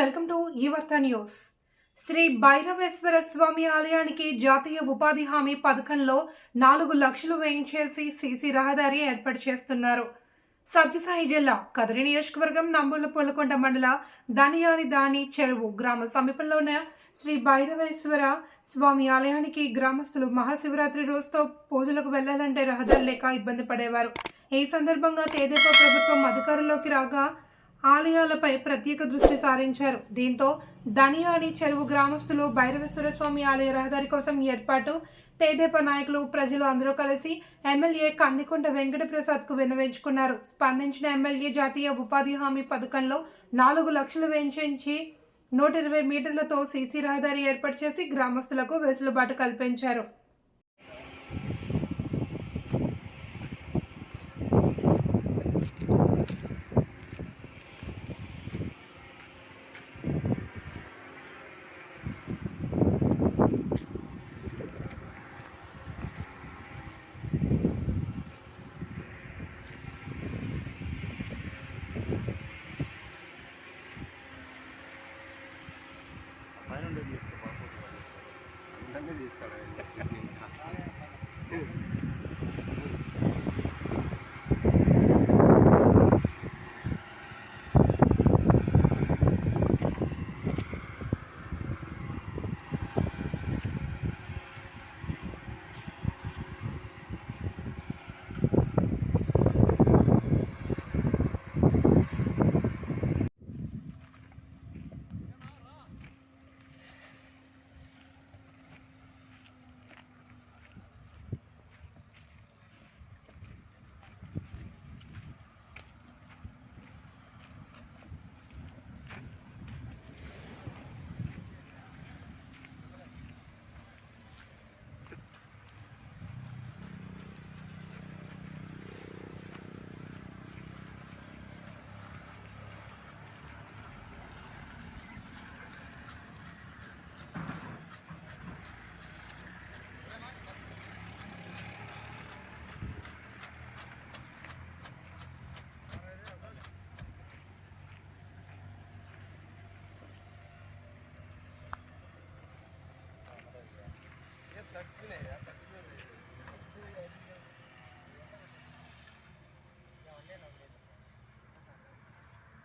Welcome to ఈ వార్తా news. Shri Bhairaveshwara స్వామి ఆలయానికి జాతీయ ఉపాధి హామీ పథకంలో 4 లక్షలు వేయించేసి సీసీ రహదారి ఏర్పాటు చేస్తున్నారు. సత్యసాయి జిల్లా కదిరి నియోజకవర్గం నంబుల పూలకొండ మండల దాని చెరువు గ్రామ సమీపంలోనే శ్రీ భైరవేశ్వర స్వామి ఆలయానికి గ్రామస్తులు మహాశివరాత్రి రోజుతో పూజలకు వెళ్లాలంటే రహదారి లేక ఇబ్బంది పడేవారు. ఈ సందర్భంగా తెదేపా ప్రభుత్వం అధికారంలోకి రాగా ఆలయాలపై ప్రత్యేక దృష్టి సారించారు. దీంతో దాని చెరువు గ్రామస్తులు భైరవేశ్వర స్వామి ఆలయ రహదారి కోసం ఏర్పాటు తెదేపా నాయకులు ప్రజలు అందరూ కలిసి ఎమ్మెల్యే కందికొండ వెంకటప్రసాద్కు విన్నవించుకున్నారు. స్పందించిన ఎమ్మెల్యే జాతీయ ఉపాధి హామీ పథకంలో 4 లక్షలు వెచ్చించి 120 మీటర్లతో సీసీ రహదారి ఏర్పాటు చేసి గ్రామస్తులకు వెసులుబాటు కల్పించారు.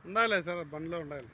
ఉండాలి సార్, బండిలో ఉండాలి.